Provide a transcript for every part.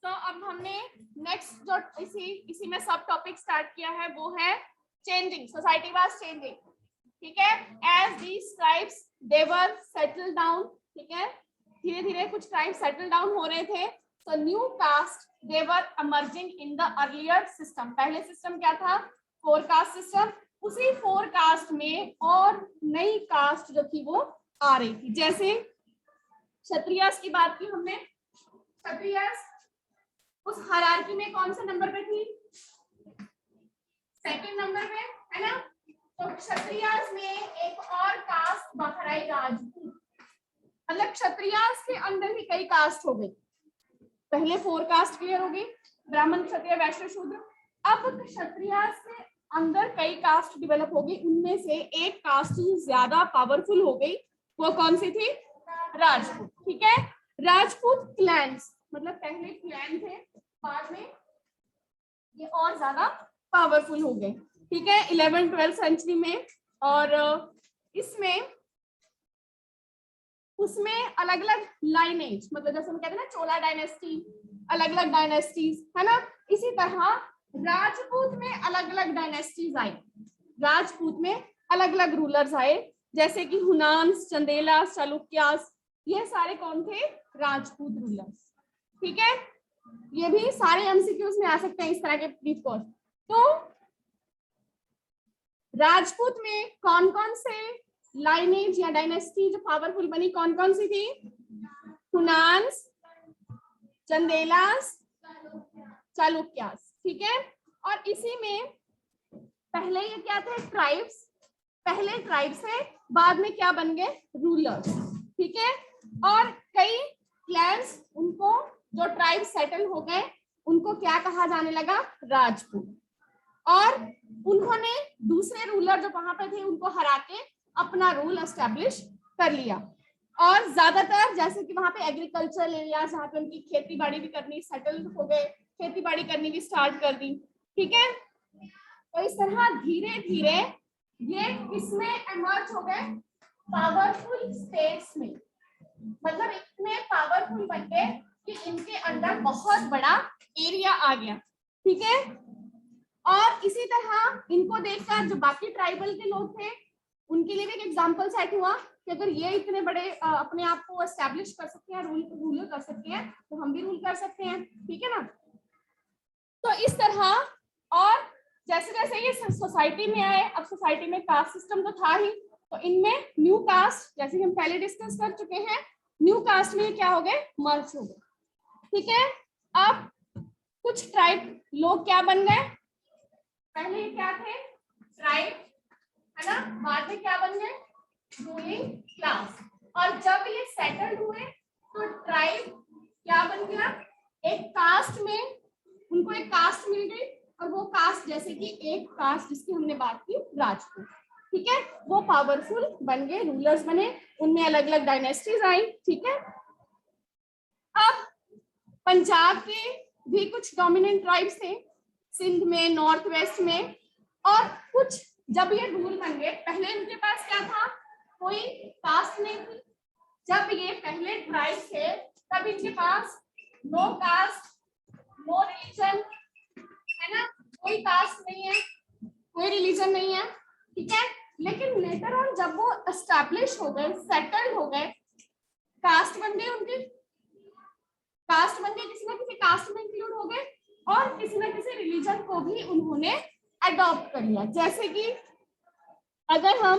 तो अब हमने नेक्स्ट जो इसी में सब टॉपिक स्टार्ट किया है वो है चेंजिंग, सोसाइटी वाज चेंजिंग, ठीक है। एज दीस ट्राइब्स दे वर सेटल डाउन, ठीक है, धीरे धीरे कुछ ट्राइब्स सेटल डाउन हो रहे थे। तो new caste they were emerging in the earlier system. पहले सिस्टम क्या था? 4 कास्ट सिस्टम। उसी 4 कास्ट में और नई कास्ट जो थी वो आ रही थी। जैसे क्षत्रियस की बात की हमने, क्षत्रियस उस हायरार्की में कौन से नंबर पे थी? सेकंड नंबर पे, है ना। तो क्षत्रियस में एक और कास्ट बाहर आई, राजपूत। मतलब क्षत्रियस के अंदर ही कई कास्ट हो गई। पहले 4 कास्ट क्लियर हो गई, ब्राह्मण, क्षत्रिय, वैश्य, शूद्र। अब क्षत्रियस के अंदर कई कास्ट डेवलप हो गई। उनमें से एक कास्ट ज्यादा पावरफुल हो गई, वो कौन सी थी? राजपूत, ठीक है। राजपूत क्लैंस, मतलब पहले क्लैन थे, बाद में ये और ज्यादा पावरफुल हो गए, ठीक है, 11th-12th सेंचुरी में। और उसमें अलग अलग लाइनेज, मतलब जैसे हम कहते हैं ना चोला डायनेस्टी, अलग अलग डायनेस्टीज, है ना। इसी तरह राजपूत में अलग अलग डायनेस्टीज आई। राजपूत में अलग अलग रूलर्स आए, जैसे कि हुनान्स, चंदेलास, चालुक्यास, ये सारे कौन थे? राजपूत रूलर्स, ठीक है। ये भी सारे एमसीक्यूज में आ सकते हैं इस तरह के ब्रीफ कोर्स। तो राजपूत में कौन कौन से लाइनेज या डायनेस्टी जो पावरफुल बनी, कौन कौन सी थी? हुनान्स, चंदेलास, चालुक्यास, ठीक है। और इसी में पहले ये क्या थे? ट्राइब्स। पहले ट्राइब्स है, बाद में क्या बन गए? रूलर्स, ठीक है। और कई क्लैंस, उनको जो ट्राइब सेटल हो गए उनको क्या कहा जाने लगा? राजपूत। और उन्होंने दूसरे रूलर जो वहां पे थे उनको हरा के अपना रूल एस्टेब्लिश कर लिया। और ज्यादातर जैसे कि वहां पे एग्रीकल्चर एरिया, जहाँ पे उनकी खेती बाड़ी भी करनी, सेटल हो गए, खेती बाड़ी करनी भी स्टार्ट कर दी, ठीक है। तो इस तरह धीरे धीरे ये किसमें एमर्ज हो गए? पावरफुल स्टेट्स में। मतलब इतने पावरफुल बन गए कि इनके अंदर बहुत बड़ा एरिया आ गया, ठीक है। और इसी तरह इनको देखकर जो बाकी ट्राइबल के लोग थे उनके लिए भी एक एग्जांपल सेट हुआ कि अगर ये इतने बड़े अपने आप को एस्टैब्लिश कर सकते हैं, रूल कर सकते हैं, तो हम भी रूल कर सकते हैं, ठीक है ना। तो इस तरह, और जैसे जैसे ये सोसाइटी में आए, अब सोसाइटी में कास्ट सिस्टम तो था ही, तो इनमें न्यू कास्ट, जैसे कि हम पहले डिस्कस कर चुके हैं, न्यू कास्ट में क्या हो गए? मर्ज हो गए, ठीक है। अब कुछ ट्राइब लोग क्या बन गए? पहले क्या थे? ट्राइब, है ना। बाद में क्या बन गए? Ruling class. और जब ये सेटल्ड हुए तो ट्राइब क्या बन गया? एक कास्ट में उनको एक कास्ट मिल गई, और वो कास्ट जैसे कि एक कास्ट जिसकी हमने बात की, राजपूत, ठीक है, वो पावरफुल बन गए, रूलर्स बने, उनमें अलग अलग डायनेस्टीज आई, ठीक है। अब पंजाब के भी कुछ डोमिनेंट ट्राइब्स थे, सिंध में, नॉर्थ वेस्ट में, और कुछ जब ये रूल बन गए, पहले इनके पास क्या था? कोई कास्ट नहीं थी। जब ये पहले ट्राइब थे तब इनके पास नो कास्ट, नो रिलीजन, है ना, कोई कास्ट नहीं है, कोई रिलीजन नहीं है, ठीक है। लेकिन लेटर ऑन जब वो एस्टैब्लिश हो गए, सेटल्ड हो गए, कास्ट बन गए, उनके कास्ट बन गए, किसी ना किसी कास्ट में इंक्लूड हो गए, और किसी ना किसी रिलीजन को भी उन्होंने अडॉप्ट कर लिया। जैसे कि अगर हम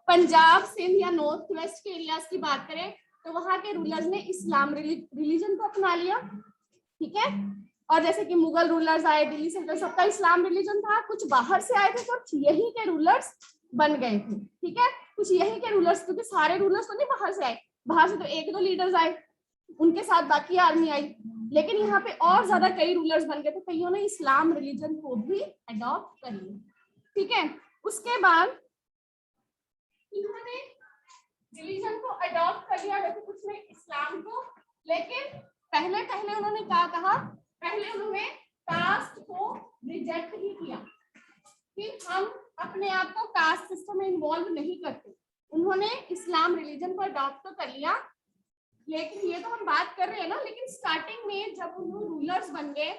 पंजाब, सिंध या नॉर्थ वेस्ट के एरियाज की बात करें तो वहां के रूलर्स ने इस्लाम रिलीजन को अपना लिया, ठीक है। और जैसे कि मुगल रूलर्स आए दिल्ली से, तो सबका इस्लाम रिलीजन था, कुछ बाहर से आए थे, कुछ यही के रूलर्स बन गए थे, ठीक है, कुछ यही के रूलर्स, क्योंकि सारे रूलर्स तो नहीं बाहर से आए, बाहर से तो 1-2 लीडर्स आए, उनके साथ बाकी आर्मी आई, लेकिन यहाँ पे और ज्यादा कई रूलर्स बन गए थे, कईयों ने इस्लाम रिलीजन को भी अडॉप्ट कर लिया, ठीक है। उसके बाद इन्होंने रिलीजन को अडॉप्ट कर लिया, वैसे कुछ ने इस्लाम को, लेकिन पहले पहले उन्होंने क्या कहा? पहले उन्होंने कास्ट को रिजेक्ट ही किया कि हम अपने आप को कास्ट सिस्टम में इन्वॉल्व नहीं करते। उन्होंने इस्लाम रिलीजन को अडॉप्ट तो कर लिया, लेकिन ये तो हम बात कर रहे हैं ना, लेकिन स्टार्टिंग में जब उन्होंने रूलर्स बन गए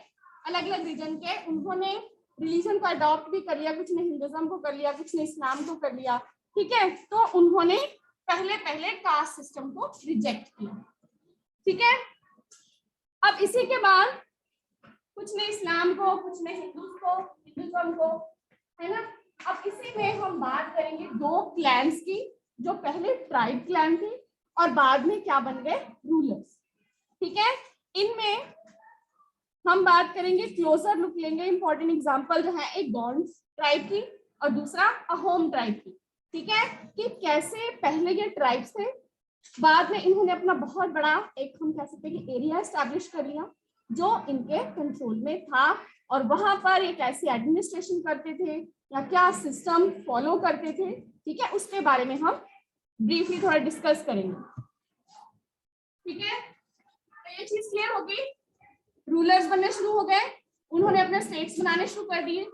अलग अलग रीजन के, उन्होंने रिलीजन को अडॉप्ट भी कर लिया, कुछ ने हिंदुज्म को कर लिया, कुछ ने इस्लाम को कर लिया, ठीक है। तो उन्होंने पहले पहले कास्ट सिस्टम को रिजेक्ट किया, ठीक है। अब इसी के बाद कुछ ने इस्लाम को, कुछ ने हिंदुज्म को, है ना। अब इसी में हम बात करेंगे दो क्लैंस की, जो पहले ट्राइब क्लैन थी और बाद में क्या बन गए, रूलर्स, ठीक है। इनमें हम बात करेंगे, क्लोजर लुक लेंगे, इंपॉर्टेंट एग्जांपल जो है, एक गॉन्ड्स ट्राइब की और दूसरा अहोम ट्राइब की, ठीक है। कि कैसे पहले ये ट्राइब्स थे, बाद में इन्होंने अपना बहुत बड़ा एक हम कह सकते हैं कि एरिया एस्टैब्लिश कर लिया जो इनके कंट्रोल में था, और वहां पर ये कैसे एडमिनिस्ट्रेशन करते थे या क्या सिस्टम फॉलो करते थे, ठीक है, उसके बारे में हम ब्रीफली थोड़ा डिस्कस करेंगे, ठीक है। तो ये चीज क्लियर होगी। रूलर्स बनने शुरू हो गए, उन्होंने अपने स्टेट्स बनाने शुरू कर दिए,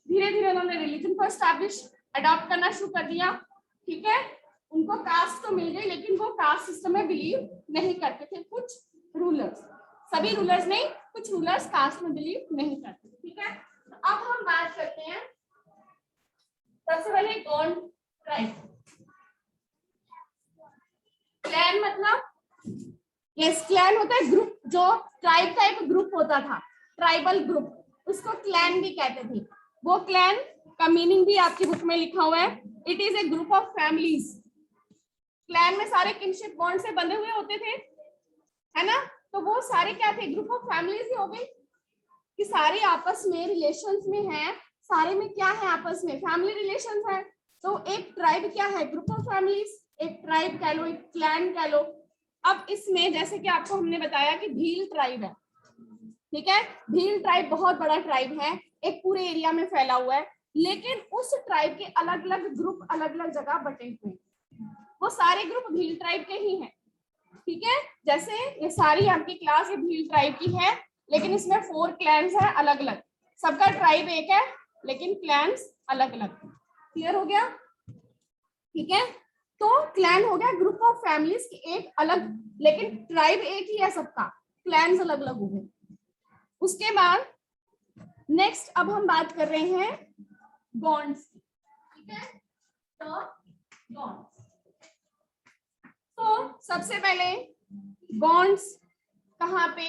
धीरे धीरे उन्होंने रिलीजन को एस्टैब्लिश अडॉप्ट करना शुरू कर दिया, ठीक है। उनको कास्ट तो मिल गई, लेकिन वो कास्ट सिस्टम में बिलीव नहीं करते थे। कुछ रूलर्स, सभी रूलर्स नहीं, कुछ रूलर्स कास्ट में बिलीव नहीं करते, ठीक है। तो अब हम बात करते हैं सबसे पहले गॉन्ड ट्राइब। क्लैन मतलब, यस, क्लैन होता है ग्रुप, जो ट्राइब का एक ग्रुप होता था, ट्राइबल ग्रुप, उसको क्लैन भी कहते थे। वो क्लैन का मीनिंग भी आपकी बुक में लिखा हुआ है, it is a group of families. Clan में सारे किनशिप बॉन्ड से बंधे हुए होते थे, है ना। तो वो सारे क्या थे, ग्रुप ऑफ फैमिलीज ही हो गई, कि सारे आपस में रिलेशंस में हैं, सारे में क्या है, आपस में फैमिली रिलेशंस है। तो एक ट्राइब क्या है, ग्रुप ऑफ फैमिलीज, एक ट्राइब कह लो, एक क्लैन कह लो। अब इसमें जैसे कि आपको हमने बताया कि भील ट्राइब है, ठीक है। भील ट्राइब बहुत बड़ा ट्राइब है, एक पूरे एरिया में फैला हुआ है, लेकिन उस ट्राइब के अलग अलग ग्रुप अलग अलग जगह बटे हुए हैं। वो सारे ग्रुप भील ट्राइब के ही हैं, ठीक है। जैसे ये सारी आपकी क्लास ये भील ट्राइब की है, लेकिन इसमें 4 क्लैंस है अलग अलग, सबका ट्राइब एक है लेकिन क्लैंस अलग अलग। क्लियर हो गया, ठीक है। तो क्लैन हो गया ग्रुप ऑफ फैमिलीज की एक अलग, लेकिन ट्राइब एक ही है सबका, क्लैंस अलग अलग हो गए। उसके बाद नेक्स्ट अब हम बात कर रहे हैं बॉन्ड्स, ठीक है। तो बॉन्ड्स, तो सबसे पहले बॉन्ड्स कहाँ पे,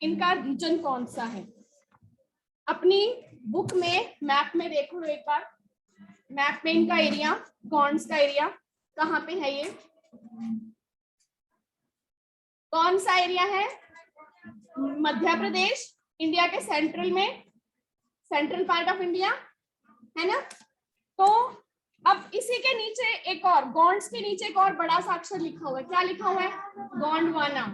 इनका रीजन कौन सा है, अपनी बुक में मैप में देखो एक बार, मैप में इनका एरिया, बॉन्ड्स का एरिया कहाँ पे है, ये कौन सा एरिया है, मध्य प्रदेश, इंडिया के सेंट्रल में, सेंट्रल पार्ट ऑफ इंडिया, है ना। तो अब इसी के नीचे एक और, गॉन्ड्स के नीचे एक और बड़ा सा अक्षर लिखा हुआ है, क्या लिखा हुआ है, गोंडवाना।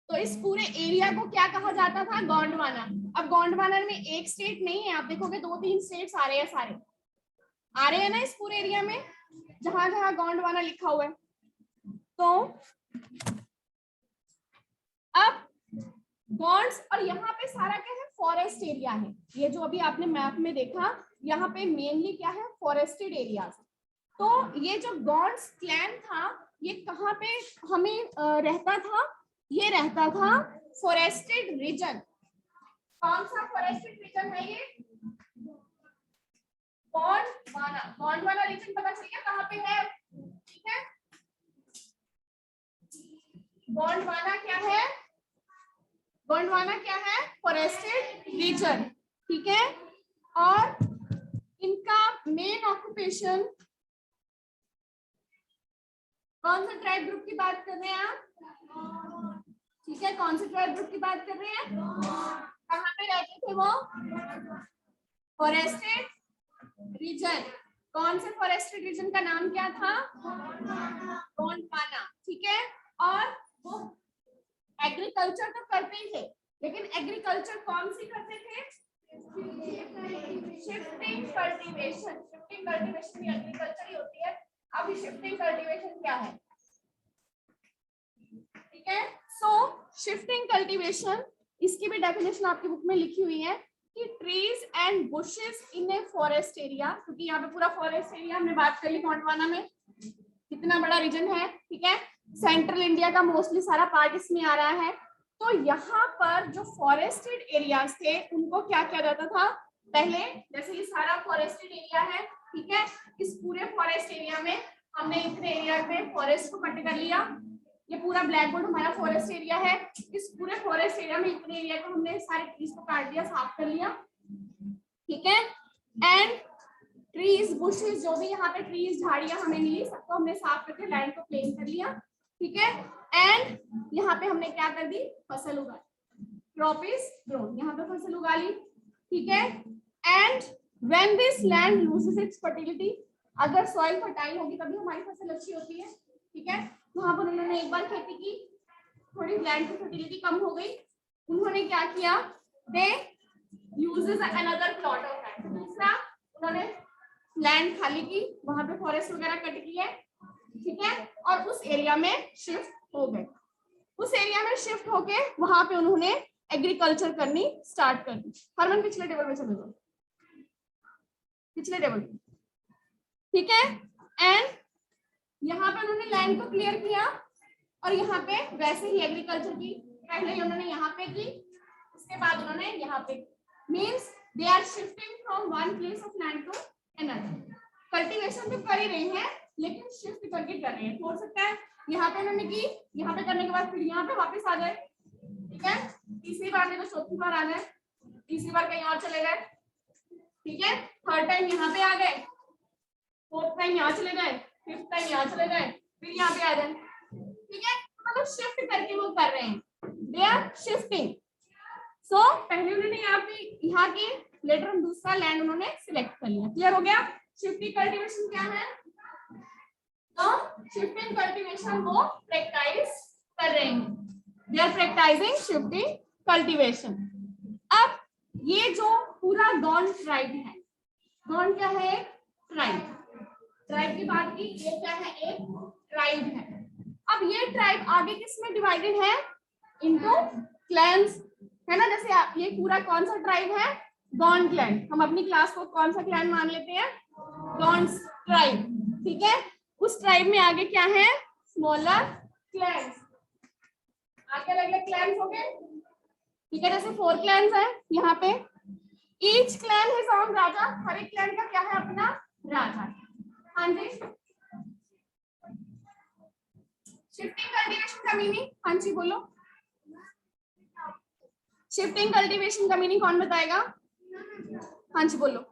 तो इस पूरे एरिया को क्या कहा जाता था, गोंडवाना। अब गोंडवाना में एक स्टेट नहीं है, आप देखोगे 2-3 स्टेट्स आ रहे हैं, सारे आ रहे हैं ना इस पूरे एरिया में, जहां जहां गोंडवाना लिखा हुआ है। तो अब बॉन्ड्स, और यहाँ पे सारा क्या है, फॉरेस्ट एरिया है, ये जो अभी आपने मैप में देखा, यहाँ पे मेनली क्या है, फॉरेस्टेड एरियाज। तो ये जो गॉन्ड्स क्लैन था, ये कहाँ पे हमें रहता था, ये रहता था फॉरेस्टेड रीजन। कौन सा फॉरेस्टेड रीजन है ये, गोंडवाना। गोंडवाना रीजन पता चल गया कहाँ पे है, ठीक है। गोंडवाना क्या है, गोंडवाना क्या है, फॉरेस्टेड रीजन, ठीक है। और इनका मेन ऑक्यूपेशन, कौन सा ट्राइब ग्रुप की बात कर रहे हैं आप, ठीक है, कौन से ट्राइब ग्रुप की बात कर रहे हैं, कहाँ पे रहते थे वो, फॉरेस्टेड रीजन। कौन से फॉरेस्टेड रीजन का नाम क्या था, गोंडवाना, ठीक है। और वो एग्रीकल्चर तो करते ही थे, लेकिन एग्रीकल्चर कौन सी करते थे, शिफ्टिंग कल्टीवेशन। शिफ्टिंग कल्टीवेशन भी एग्रीकल्चर ही होती है। अभी शिफ्टिंग कल्टीवेशन क्या है, ठीक है। सो शिफ्टिंग कल्टीवेशन, इसकी भी डेफिनेशन आपकी बुक में लिखी हुई है कि trees and bushes in a forest area, क्योंकि यहाँ पे पूरा फॉरेस्ट एरिया हमने बात कर ली गोंडवाना में, कितना बड़ा रीजन है, ठीक है। सेंट्रल इंडिया का मोस्टली सारा पार्ट इसमें आ रहा है। तो यहाँ पर जो फॉरेस्टेड एरियाज थे उनको क्या किया जाता था पहले, जैसे ये सारा फॉरेस्टेड एरिया है, ठीक है, इस पूरे फॉरेस्ट एरिया में हमने इतने एरिया में फॉरेस्ट को कट कर लिया, ये पूरा ब्लैक बोर्ड हमारा फॉरेस्ट एरिया है, इस पूरे फॉरेस्ट एरिया में इतने एरिया को हमने सारे ट्रीज को काट दिया, साफ कर लिया, ठीक है। एंड ट्रीज बुशेस जो भी यहाँ पे ट्रीज झाड़ियां हमें मिली सबको हमने साफ करके लैंड को प्लेन कर लिया, ठीक है। एंड यहाँ पे हमने क्या कर दी, फसल उगा, क्रॉप इज ग्रोन, यहाँ पे फसल उगा ली, ठीक है। And when this land loses it's fertility, अगर सॉइल फर्टाइल होगी तभी हमारी फसल अच्छी होती है, ठीक है। वहां पर उन्होंने एक बार खेती की, थोड़ी लैंड की फर्टिलिटी कम हो गई, उन्होंने क्या किया, they uses another plot of land, दूसरा उन्होंने लैंड खाली की, वहां पे फॉरेस्ट वगैरह कट किए, ठीक है, और उस एरिया में शिफ्ट हो गए। उस एरिया में शिफ्ट होके वहां पे उन्होंने एग्रीकल्चर करनी स्टार्ट कर दी। हरमन पिछले टेबल में चले जाओ, पिछले टेबल में, ठीक है। एंड यहाँ पे उन्होंने लैंड को क्लियर किया और यहाँ पे वैसे ही एग्रीकल्चर की, पहले उन्होंने यहाँ पे की, उसके बाद उन्होंने यहाँ पे, means they are shifting from one place of land to another. Cultivation तो कर ही रहे हैं लेकिन शिफ्ट करके कर रहे हैं। हो सकता है यहाँ पे उन्होंने की, यहाँ पे करने के बाद फिर यहाँ पे वापस आ जाए, ठीक है, तीसरी बार नहीं तो चौथी बार आ गए, तीसरी बार कहीं और चले गए, ठीक है, थर्ड टाइम यहाँ पे आ गए, फोर्थ टाइम यहाँ चले गए, फिफ्थ टाइम यहाँ चले गए, फिर यहाँ पे आ जाए, ठीक है। मतलब शिफ्ट करके वो कर रहे हैं, दे आर शिफ्टिंग। सो पहले उन्होंने यहाँ की, लेटर दूसरा लैंड उन्होंने सिलेक्ट कर लिया। क्लियर हो गया? शिफ्टिंग कल्टीवेशन क्या है? तो शिफ्टिंग कल्टीवेशन वो प्रैक्टिस कर रहे हैं, they are practicing shifting cultivation. अब ये जो पूरा गॉन ट्राइब है, गॉन क्या है? ट्राइब, ट्राइब की बात की, ये क्या है? एक ट्राइब है। अब ये ट्राइब आगे किसमें डिवाइडेड है? इनटू क्लैंस, है ना। जैसे आप ये पूरा कौन सा ट्राइब है? Gone clan. हम अपनी क्लास को कौन सा क्लैन मान लेते हैं? गॉन्स ट्राइब, ठीक है। उस ट्राइब में आगे क्या है? स्मॉलर क्लैंस, आगे अलग-अलग क्लैंस हो गए, ठीक है। जैसे 4 क्लैंस है यहाँ पे, ईच क्लैन हैज ओन राजा, हर एक क्लैन का क्या है? अपना राजा। हाँ जी, शिफ्टिंग कल्टीवेशन का मीनिंग, हाँ जी बोलो, शिफ्टिंग कल्टीवेशन का मीनिंग कौन बताएगा? हाँ जी बोलो।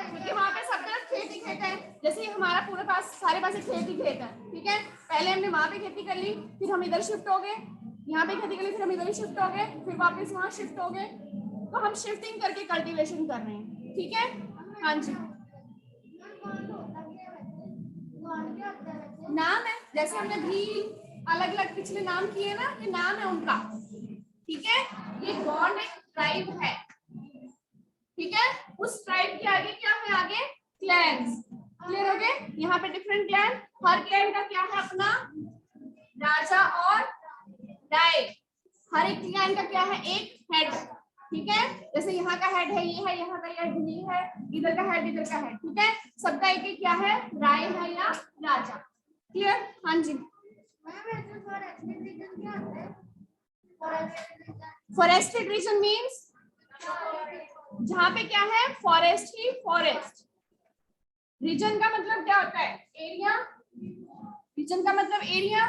क्योंकि वहाँ पे सब तरफ खेती खेत है, जैसे हमारा पूरे पास सारे पास खेती खेत है, ठीक है। पहले हमने वहां पे खेती कर ली, फिर हम इधर शिफ्ट हो गए, यहाँ पे खेती कर ली, फिर हम इधर शिफ्ट हो गए, फिर वापस वहां शिफ्ट हो गए। तो हम शिफ्टिंग करके कल्टीवेशन कर रहे हैं, ठीक है। हाँ जी, नाम है, जैसे हमने भील अलग अलग पिछले नाम किए ना, ये नाम है उनका, ठीक है। ये गॉन एक ट्राइब है, ठीक है। उस ट्राइब के आगे क्या है? आगे क्लैंस। क्लियर हो गए? यहाँ पे डिफरेंट क्लैन, हर क्लैन का क्या है? अपना राजा और राय, हर एक क्लैन का क्या है? एक हेड, ठीक है। जैसे यहाँ का हेड है, ये है, यहाँ का हेड ये है, इधर का हेड इधर का हेड, ठीक है। सबका एक एक क्या है? राय है या राजा। क्लियर? हाँ जी। फॉरेस्टेड रीजन मीन्स जहाँ पे क्या है? फॉरेस्ट ही फॉरेस्ट। रीजन का मतलब क्या होता है? एरिया। रीजन का मतलब एरिया।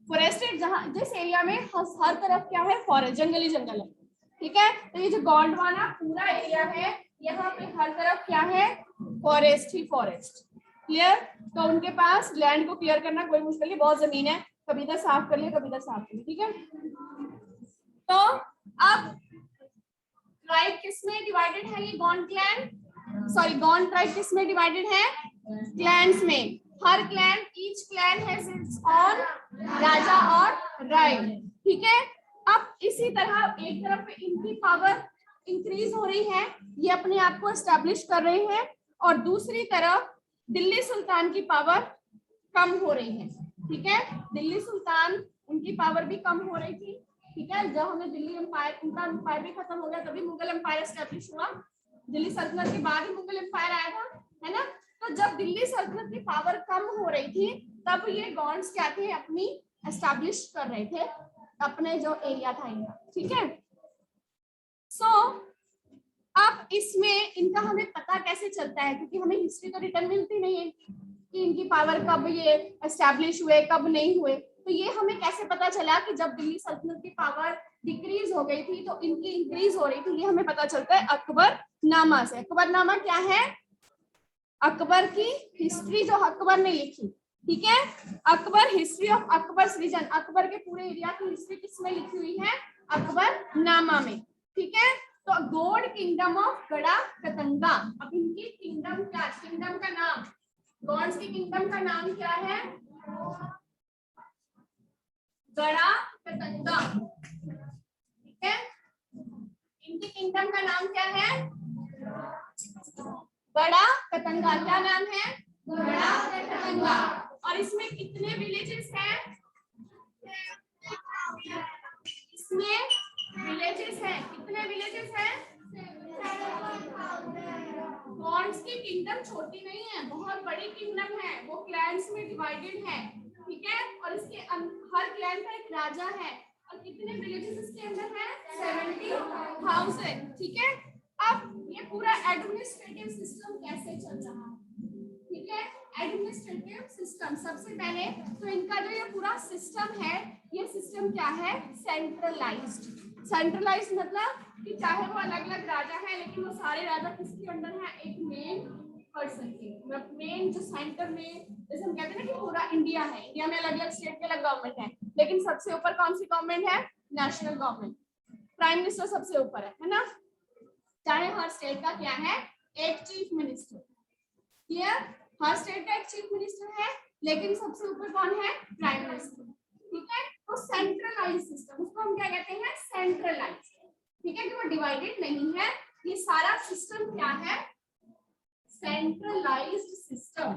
फॉरेस्टेड जहाँ जिस एरिया में हर तरफ क्या है? फॉरेस्ट, जंगल ही जंगल है, ठीक है। तो ये जो गोंडवाना पूरा एरिया है, यहाँ पे हर तरफ क्या है? फॉरेस्ट ही फॉरेस्ट। क्लियर? तो उनके पास लैंड को क्लियर करना कोई मुश्किल नहीं, बहुत जमीन है, कभी इधर साफ कर लिया, कभी इधर साफ कर लिया, ठीक है। तो अब ट्राइब किसमें डिवाइडेड है? ये Gond clan, sorry Gond tribe किसमें डिवाइडेड है? क्लैंस में। हर clan, each clan has its own raja और राय, ठीक है। अब इसी तरह एक तरफ इनकी पावर इंक्रीज हो रही है, ये अपने आप को एस्टैब्लिश कर रहे हैं, और दूसरी तरफ दिल्ली सुल्तान की पावर कम हो रही है, ठीक है। दिल्ली सुल्तान उनकी पावर भी कम हो रही थी, ठीक है। जब हमें दिल्ली एम्पायर, उनका एम्पायर भी खत्म हो गया, तभी मुगल एम्पायर एस्टेब्लिश हुआ। दिल्ली सल्तनत के बाद ही मुगल एम्पायर आया था, है ना। तो जब दिल्ली सल्तनत की पावर कम हो रही थी, तब ये गॉन्ड्स क्या थे, अपनी एस्टैब्लिश कर रहे थे अपने जो एरिया था इनका, ठीक है। सो अब इसमें इनका हमें पता कैसे चलता है, क्योंकि हमें हिस्ट्री तो रिटर्न मिलती नहीं है कि इनकी पावर कब ये एस्टैब्लिश हुए, कब नहीं हुए। तो ये हमें कैसे पता चला कि जब दिल्ली सल्तनत की पावर डिक्रीज हो गई थी तो इनकी इंक्रीज हो रही थी, ये हमें पता चलता है अकबरनामा से। अकबरनामा क्या है, अकबर की हिस्ट्री जो अकबर ने लिखी, ठीक है। Akbar, history of Akbar region, Akbar के पूरे एरिया की हिस्ट्री किसमें लिखी हुई है, अकबरनामा में, ठीक है। तो गौड़ किंगडम ऑफ गड़ा कतंगा, अब इनकी किंगडम क्या, किंगडम का नाम, गॉड्स की किंगडम का नाम क्या है, गड़ा कतंगा, ठीक है। इनकी किंगडम का नाम क्या है, गड़ा कतंगा। क्या नाम है, गड़ा कतंगा। और इसमें कितने विलेजेस हैं, इसमें विलेजेस हैं, कितने विलेजेस हैं, गॉड्स की किंगडम छोटी नहीं है, बहुत बड़ी किंगडम है, वो क्लैंस में डिवाइडेड है, ठीक है। और इसके हर क्लैन का एक राजा है, और कितने विलेजेस इसके अंदर है, 70,000, ठीक है। अब ये पूरा एडमिनिस्ट्रेटिव सिस्टम कैसे चल रहा है, ठीक है। एडमिनिस्ट्रेटिव सिस्टम, सबसे पहले तो इनका जो ये पूरा सिस्टम है, ये सिस्टम क्या है, सेंट्रलाइज्ड। सेंट्रलाइज्ड मतलब कि चाहे वो अलग अलग राजा है, लेकिन वो सारे राजा किसके अंडर है, एक मेन पर्सन के, मेन जो सेंटर में, जैसे हम कहते हैं ना कि पूरा इंडिया है, इंडिया में अलग अलग स्टेट के अलग गवर्नमेंट है, लेकिन सबसे ऊपर कौन सी गवर्नमेंट है, नेशनल गवर्नमेंट, प्राइम मिनिस्टर सबसे ऊपर है ना। चाहे हर स्टेट का क्या है, एक चीफ मिनिस्टर, क्लियर, हर स्टेट का एक चीफ मिनिस्टर है, लेकिन सबसे ऊपर कौन है, प्राइम मिनिस्टर, ठीक है। तो सेंट्रलाइज सिस्टम, उसको हम क्या कहते हैं, सेंट्रलाइज, ठीक है, कि वो डिवाइडेड नहीं है। ये सारा सिस्टम क्या है, सेंट्रलाइज्ड सिस्टम,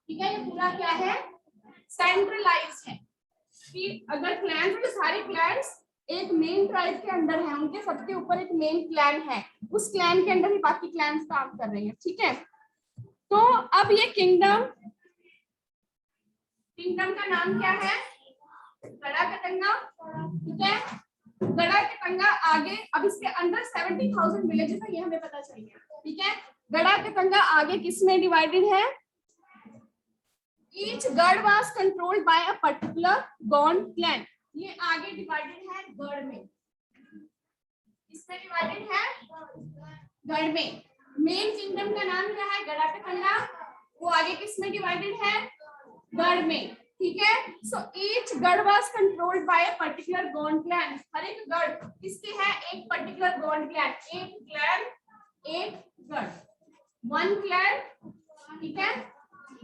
ठीक है। ये पूरा क्या है, सेंट्रलाइज्ड है, कि अगर क्लैन है तो सारे क्लैन्स एक मेन ट्राइब के अंडर है, उनके सबके ऊपर एक मेन क्लैन है, उस क्लैन के अंडर ही बाकी क्लैन्स काम कर रहे हैं, ठीक है। तो अब ये किंगडम, किंगडम का नाम क्या है, गड़ा कतंगा, ठीक है। गड़ा कतंगा आगे, अब इसके अंदर 70,000 विलेजेस है, ये हमें पता चल गया, ठीक है। गड़ा कतंगा आगे किसमें डिवाइडेड है, each garh was controlled by a particular Gond clan, ये आगे डिवाइडेड है गढ़ में, इसमें डिवाइडेड है गढ़ में। मेन किंगडम का नाम क्या है, गड़ा कतंगा, वो आगे किसमें डिवाइडेड है, गढ़ में, ठीक है। So each garh was controlled by a particular Gond clan, हर एक गढ़ किसके है, एक पर्टिकुलर गॉन्ड क्लैन, एक क्लैन एक गढ़, वन क्लैन, ठीक है।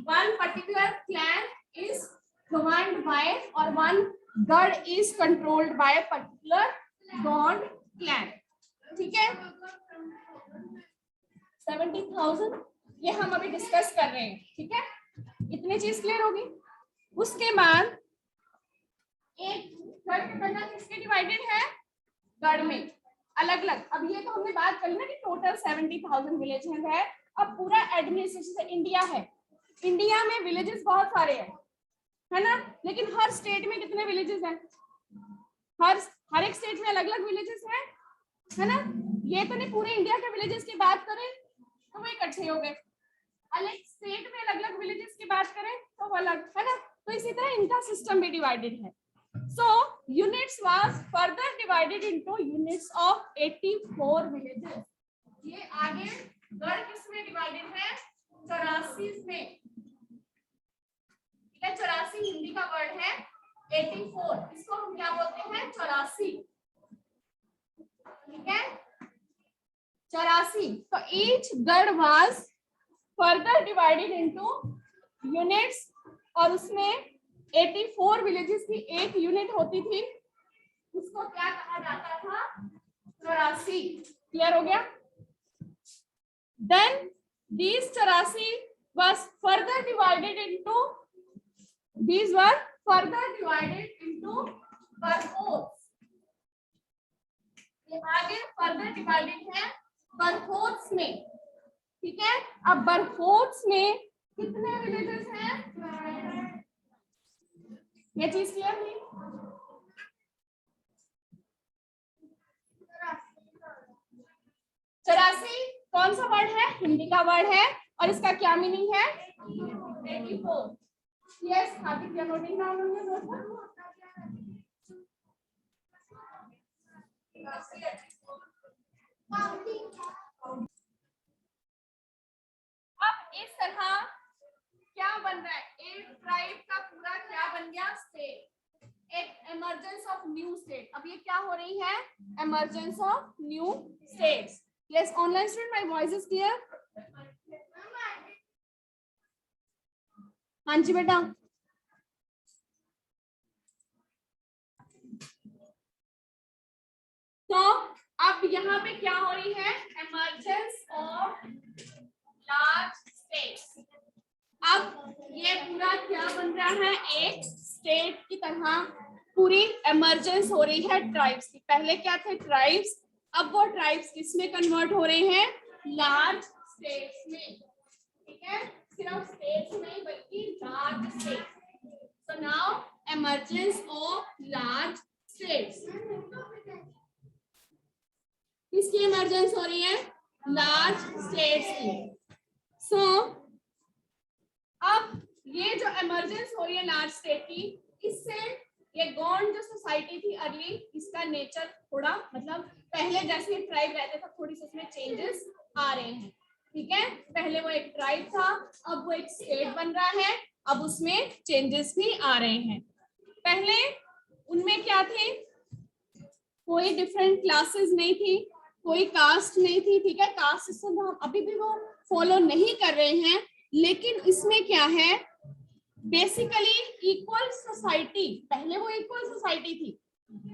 One particular clan is governed by, और one garh is controlled by a particular Gond clan, ठीक है। 70,000 ये हम अभी डिस्कस कर रहे हैं, ठीक है। इतनी चीज क्लियर होगी। उसके बाद एक गढ़ कतंगा किसके डिवाइडेड है, गढ़ में अलग अलग। अब ये तो हमने बात करी ना कि टोटल 70,000 विलेजेस है। अब पूरा एडमिनिस्ट्रेशन इंडिया है, इंडिया में विलेजेस बहुत सारे हैं, है ना, लेकिन हर स्टेट में कितने विलेजेस हैं, हर एक स्टेट में अलग अलग विलेजेस हैं, है ना। ये तो नहीं पूरे इंडिया के विलेजेस की बात करें तो वो इकट्ठे हो गए, अलग स्टेट में अलग अलग विलेजेस की बात करें तो वो अलग, है ना। तो इसी तरह इनका सिस्टम भी डिवाइडेड है। So units was further divided into units of 84 villages. ये आगे गढ़ किसमें डिवाइडेड है, 84 में, ठीक है। 84 हिंदी का वर्ड है, 84 इसको हम क्या बोलते हैं, 84, ठीक है, 84। तो each garh was further divided into units, और उसमें 84 विलेजेस की एक यूनिट होती थी, उसको क्या कहा जाता था, 84, क्लियर हो गया। Then these 84 was further divided into, these were further divided into बरहोट्स, ये आगे फर्दर डिवाइडेड है बरहोट्स में, ठीक है। अब बरहोट्स में कितने विलेजेस हैं, ये चीज क्लियर हुई। 84 कौन सा वर्ड है, हिंदी का वर्ड है, और इसका क्या मीनिंग है, 84। यस हार्दिक, क्या नोटिंग डाउन होंगे दोस्तों। अब इस तरह क्या बन रहा है, एक ट्राइब का पूरा क्या बन गया, स्टेट, एक इमर्जेंस ऑफ न्यू स्टेट। अब ये क्या हो रही है, emergence of new states. Yes online student, my voice is clear. हाँ जी बेटा, तो अब यहाँ पे क्या हो रही है, इमर्जेंस ऑफ लार्ज स्टेट्स। अब ये पूरा क्या बन रहा है, एक स्टेट की तरह पूरी इमर्जेंस हो रही है ट्राइब्स की। पहले क्या थे ट्राइब्स, अब वो ट्राइब्स किसमें कन्वर्ट हो रहे हैं, लार्ज स्टेट्स में, ठीक है। सिर्फ स्टेट्स नहीं बल्कि large states. So now emergence of large states, किसकी इमर्जेंस हो रही है, लार्ज स्टेट्स की। सो अब ये जो इमर्जेंस हो रही है लार्ज स्टेट की, इससे ये गॉन्ड जो सोसाइटी थी अर्ली, इसका नेचर थोड़ा मतलब पहले जैसे ट्राइब रहते थे थोड़ी सी उसमें चेंजेस आ रहे हैं, ठीक है। पहले वो एक ट्राइब था, अब वो एक स्टेट बन रहा है, अब उसमें चेंजेस भी आ रहे हैं। पहले उनमें क्या थे, कोई डिफरेंट क्लासेस नहीं थी, कोई कास्ट नहीं थी, ठीक है। कास्ट सिस्टम हम अभी भी वो फॉलो नहीं कर रहे हैं, लेकिन इसमें क्या है, बेसिकली इक्वल सोसाइटी, पहले वो इक्वल सोसाइटी थी,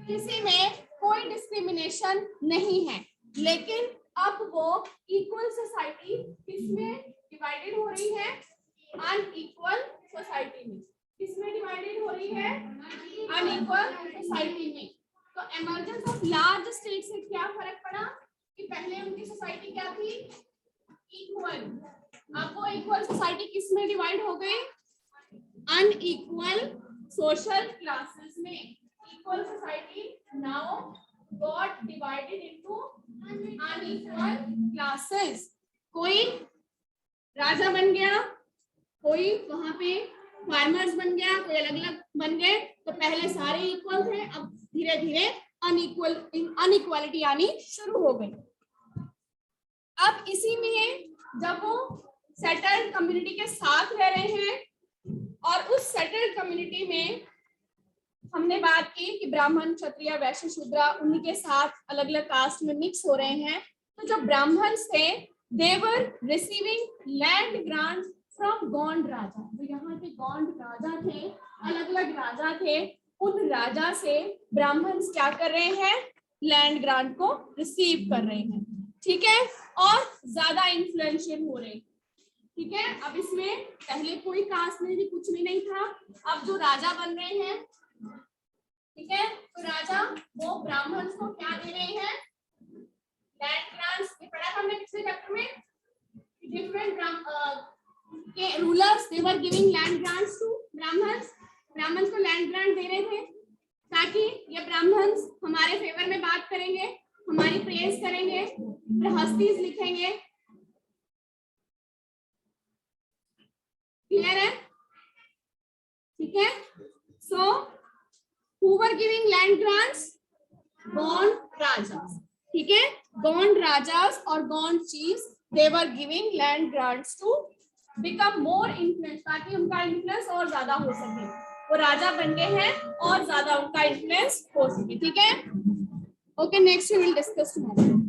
किसी में कोई डिस्क्रिमिनेशन नहीं है, लेकिन अब वो इक्वल सोसाइटी किसमें डिवाइडेड हो रही है, अनइक्वल सोसाइटी में। किसमें डिवाइडेड हो रही है, अनइक्वल सोसाइटी में। तो इमर्जेंस ऑफ लार्ज स्टेट से क्या फर्क पड़ा कि पहले उनकी सोसाइटी क्या थी, इक्वल, अब वो इक्वल सोसाइटी किस में डिवाइड हो गई, अनइक्वल सोशल क्लासेस में। Equal society now got divided into unequal classes. कोई राजा बन गया, कोई वहां पे फार्मर्स बन गया, कोई अलग अलग बन गए। तो पहले सारे इक्वल थे, अब धीरे धीरे अनइक्वालिटी आनी शुरू हो गई। अब इसी में जब वो सेटल्ड कम्युनिटी के साथ रह रहे हैं, और उस सेटल्ड कम्युनिटी में हमने बात की कि ब्राह्मण, क्षत्रिय, वैश्य, शूद्र उन्हीं के साथ अलग अलग कास्ट में मिक्स हो रहे हैं। तो जो ब्राह्मण्स थे, they were receiving land grant from Gond raja. जो यहाँ के गॉन्ड राजा थे, अलग अलग राजा थे, उन राजा से ब्राह्मण्स क्या कर रहे हैं, लैंड ग्रांट को रिसीव कर रहे हैं, ठीक है, और ज्यादा इन्फ्लुएंशियल हो रहे हैं, ठीक है। अब इसमें पहले कोई कास्ट नहीं थी, कुछ भी नहीं था। अब जो राजा बन रहे हैं, ठीक है, तो राजा वो ब्राह्मण्स को क्या दे रहे हैं, लैंड ग्रांट्स। ये पढ़ा था हमने पिछले चैप्टर में, डिफरेंट के rulers they were giving land grants to Brahmans. Brahmans को लैंड ग्रांट दे रहे थे ताकि ये ब्राह्मण्स हमारे फेवर में बात करेंगे, हमारी प्रेज करेंगे, प्रहस्तीज लिखेंगे। क्लियर है, ठीक है। So who were giving land grants, Gond rajas, ठीक है। गॉन्ड राजास और Gond chiefs, they were giving land grants to become more influence, ताकि उनका इन्फ्लुएंस और ज्यादा हो सके। वो राजा बन गए हैं और ज्यादा उनका इन्फ्लुएंस हो सके, ठीक है। Okay, next we will discuss tomorrow.